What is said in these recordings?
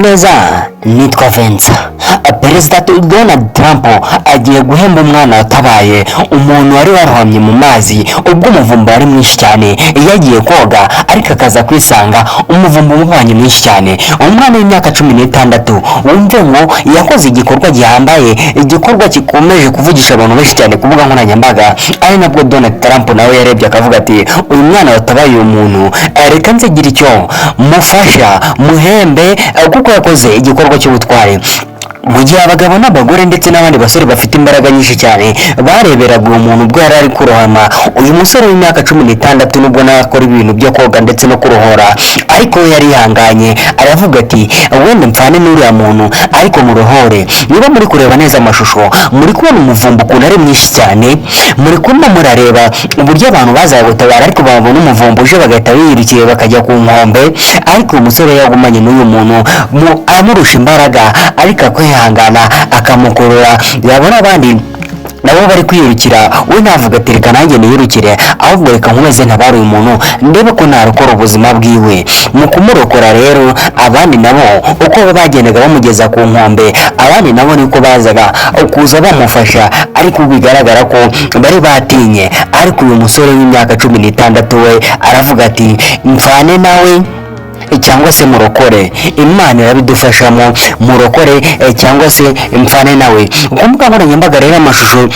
neza nitwa Vincent. Perezida Donald Trump agiye guhemba umwana watabaye umuntu wari warohamye mu mazi ubwo umuvumba wari mwinshi cyane yagiye koga ariko akaza kwisanga umuvumba umubanye mwinshi cyane. Umwana w'imyaka 16 wumve ngo yakoze igikorwa gihambaye, igikorwa gikomeje kuvugisha abantu benshi cyane kuvuga nkoranyambaga, ari nabwo Donald Trump nawe yarebye akavuga ati uyu mwana watabaye uyu muntu reka nzigira icyo mufasha muhembe kuko yakoze igikorwa cy'ubutwari. Mu gihe abagabo n'abagore ndetse n'abandi basore bafite imbaraga nyinshi cyane bareberaga uwo muntu ubwo yari ari kurohama, uyu musore w'imyaka 16 nubwo nawe akora ibintu byo koga ndetse no kurohora ariko we yari yihanganye aravuga ati wenda mpfane n'uriya muntu ariko murohore. Niba muri kureba neza amashusho muri kubona umuvumba ukuntu ari mwinshi cyane, muri kumva murareba uburyo abantu bazaga gutabara ariko babona umuvumba uje bagahita biyirukiye bakajya ku nkombe, ariko uyu musore yagumanye n'uyu muntu amurusha imbaraga ariko kwihangana akamukurura. Yabona abandi nabo bari kwirukira we navuga ati reka nanjye niyirukire ahubwo reka nkomeze ntabara uyu muntu ndebe ko narokora ubuzima bwiwe. Mu kumurokora rero abandi nabo uko bagendaga bamugeza ku nkombe, abandi nabo niko bazaga kuza bamufasha ariko bigaragara ko bari batinye. Ariko uyu musore w'imyaka 16 we aravuga ati mfane nawe cyangwa se murokore, Imana irabidufashamo, murokore cyangwa se mfane nawe. Kumbuga nkoranyambaga rero amashusho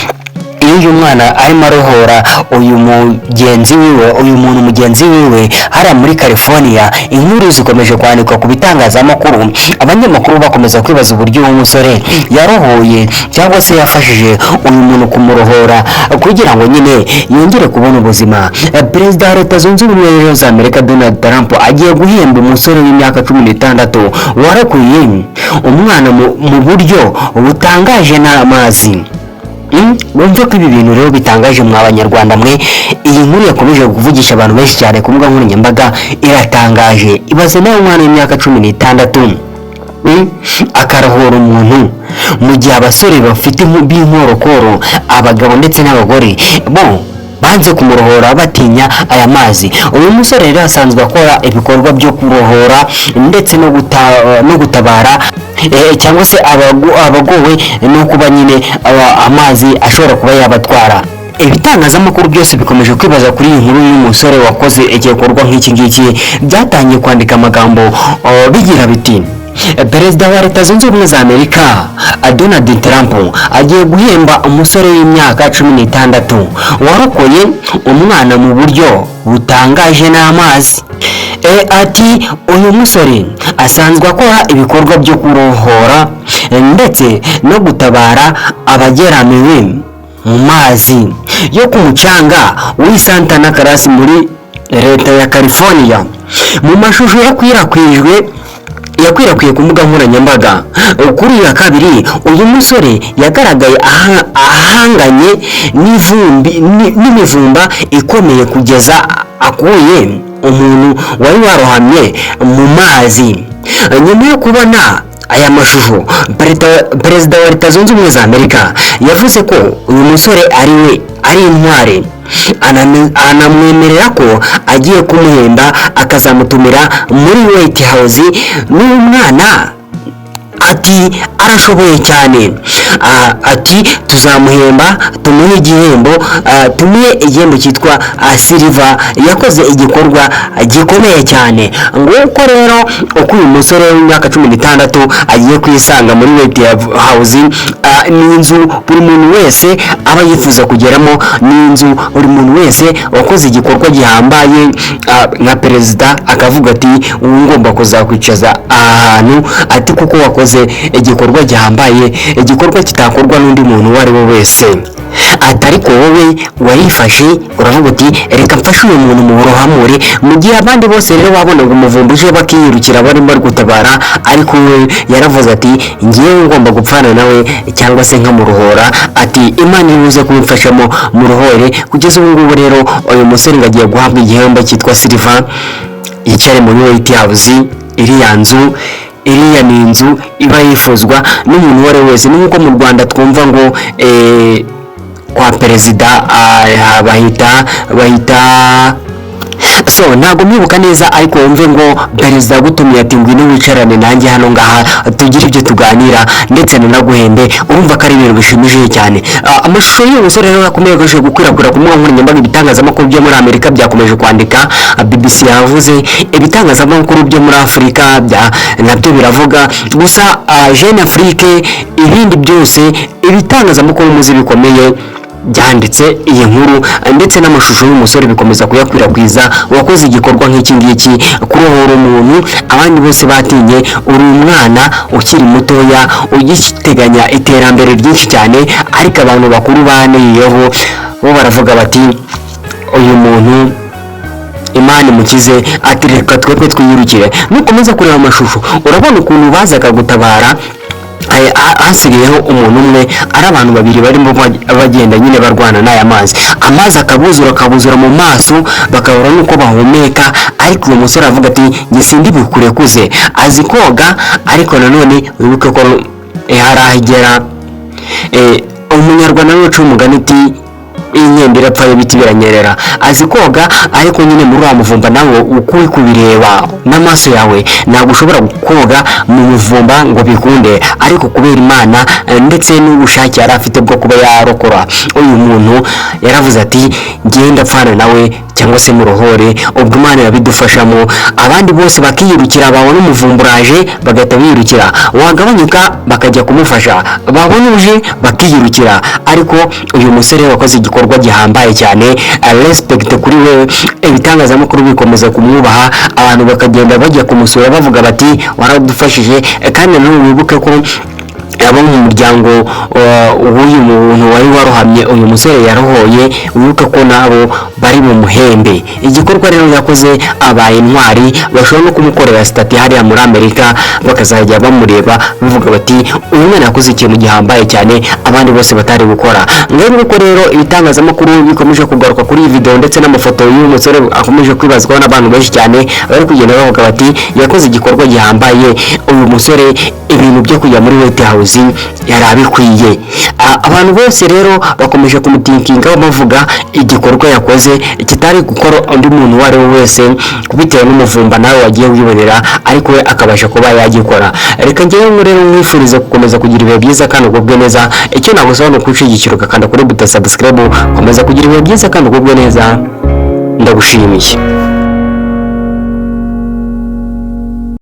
iyo uyu mwana arimo arohora uyu mugenzi wiwe, uyu muntu mugenzi wiwe hariya muri California, inkuru zikomeje kwandikwa ku bitangazamakuru, abanyamakuru bakomeza kwibaza uburyo uwo musore yarohoye cyangwa se yafashije uyu muntu kumurohora kugira ngo nyine yongere kubona ubuzima. Perezida wa Leta Zunze Ubumwe za Amerika Donald Trump agiye guhemba umusore w'imyaka 16 warakuye umwana mu buryo butangaje n'amazi. Wumve ko ibi bintu rero bitangaje mwa Abanyarwanda mwe. Iyi nkuru yakomeje kuvugisha abantu benshi cyane ku mbuga nkoranyambaga, iratangaje. Ibaze nawe umwana w'imyaka 16 akarohora umuntu mu gihe abasore bafite b'inkorokoro, abagabo ndetse n'abagore bo banze kumurohora batinya aya mazi. Uyu musore rero asanzwe akora ibikorwa byo kurohora ndetse no gutabara cyangwa se abagowe no kuba nyine amazi ashobora kuba yabatwara. Ibitangazamakuru byose bikomeje kwibaza kuri iyi nkuru y'umusore wakoze igikorwa nk'iki ngiki, byatangiye kwandika amagambo bigira biti Perezida wa Leta Zunze Ubumwe za Amerika Donald Trump agiye guhemba umusore w'imyaka 16 warokoye umwana mu buryo butangaje n'amazi. Ati uyu musore asanzwe akora ibikorwa byo kurohora ndetse no gutabara abageramiwe mu mazi yo ku mucanga w'i Santa Clara muri Leta ya California. Mu mashusho yakwirakwiye ku mbuga nkoranyambaga kuri ya kabiri, uyu musore yagaragaye ahanganye n'imivumba ikomeye kugeza akuye umuntu wari warohamye mu mazi. Nyuma yo kubona aya mashusho, Perezida wa Leta Zunze Ubumwe za Amerika yavuze ko uyu musore ari intwari, anamwemerera ko agiye kumuhemba akazamutumira muri White House. N'umwana ati arashoboye cyane, ati tuzamuhemba tumuhe igihembo cyitwa Silver, yakoze igikorwa gikomeye cyane. Nguko rero uko uyu musore w'imyaka 16 agiye kwisanga muri White House. Ni inzu buri muntu wese aba yifuza kugeramo, ni inzu buri muntu wese wakoze igikorwa gihambaye nka perezida akavuga ati ubu ngomba kuzakwicaza ahantu, ati kuko wakoze igikorwa gihambaye, igikorwa kitakorwa n'undi muntu uwo ari we wese. Ariko wowe warifashe uravuga uti reka mfashe uyu muntu mu burohamure, mu gihe abandi bose rero babonaga umuvumba uje bakiyirukira barimo gutabara, ariko we yaravuze ati ngiye ngomba gupfana nawe cyangwa se nkamurohora. Ati Imana ibuze kumufashamo murohore. Kugeza ubu ngubu rero uyu musore ngagiye guhabwa igihembo cyitwa Silver, yicare muri White House. Iriya ni inzu iba yifuzwa n'umuntu uwo ari wese. N'uko mu Rwanda twumva ngo kwa perezida bahita so ntabwo mwibuka neza ariko wumve ngo perezida yagutumiye ati ngwino wicarane nanjye hano ngaha tugire ibyo tuganira ndetse nanaguhembe. Urumva ko ari ibintu bishimishije cyane. Amashusho y'uyu musore rero yakomeje gukwirakwira ku mbuga nkoranyambaga. Ibitangazamakuru byo muri Amerika byakomeje kwandika, BBC yavuze, ibitangazamakuru byo muri Afurika nabyo biravuga. Gusa Jeune Afrique ibindi byose ibitangazamakuru muzi bikomeye byanditse iyi nkuru ndetse n'amashusho y'umusore bikomeza kuyakwirakwiza. Wakoze igikorwa nk'iki ngiki, kurohora umuntu abandi bose batinye, uri umwana ukiri mutoya ugiteganya iterambere ryinshi cyane, ariko abantu bakuru baniyeho bo baravuga bati uyu muntu Imana imukize, ati reka twebwe twiyirukire. Nukomeza kureba amashusho urabona ukuntu bazaga gutabara, hasigayeho umuntu umwe, ari abantu babiri barimo bagenda nyine barwana n'aya mazi akabuzura mu maso, bakabura nuko bahumeka. Ariko uyu musore avuga ati njye sindi bukurekuze, azi koga. Ariko nanone wibuke ko harahagera umunyarwanda n'uca umugani iti inkende irapfa y'ibiti biranyerera. Azi koga, ariko nyine muri wa muvumba nawe uko uri kubireba n'amaso yawe ntabwo ushobora koga mu muvumba ngo bikunde, ariko kubera Imana ndetse n'ubushake yari afite bwo kuba yarokora uyu muntu, yaravuze ati ngenda pfana nawe cyangwa se murohore, ubwo Imana yabidufashamo. Abandi bose bakiyirukira, babona umuvumba uraje bagahita biyirukira, wagabanyuka bakajya kumufasha, babona uje bakiyirukira. Ariko uyu musore wakoze igikorwa gihambaye cyane, respect kuri we. Ibitangazamakuru bikomeza kumwubaha, abantu bakagenda bajya kumusura bavuga bati waradufashije. Kandi nanone wibuke ko abo mu muryango w'uyu muntu wari warohamye uyu musore yarohoye, wibuke ko nabo bari mu muhembe. Igikorwa rero yakoze abaye intwari, bashobora no kumukorera stati hariya muri Amerika, bakazajya bamureba bavuga bati uyu mwana yakoze ikintu gihambaye cyane abandi bose batari gukora. Nk'uko rero ibitangazamakuru bikomeje kugaruka kuri iyi video ndetse n'amafoto y'uyu musore akomeje kwibazwaho n'abantu benshi cyane, bari kugenda bavuga bati yakoze igikorwa gihambaye. Uyu musore ibintu byo kujya muri White House yari abikwiye. Abantu bose rero bakomeje kumutinkinga bavuga igikorwa yakoze kitari gukora undi muntu uwo ari we wese, bitewe n'umuvumba nawe wagiye wibonera, ariko we akabasha kuba yagikora. Reka njyewe rero mwifurize gukomeza kugira ibihe byiza kandi ugubwe neza. Icyo nagusaba ni ukwishigikira ugakanda kuri buto subscribe, komeza kugira ibihe byiza kandi ugubwe neza. Ndagushimiye.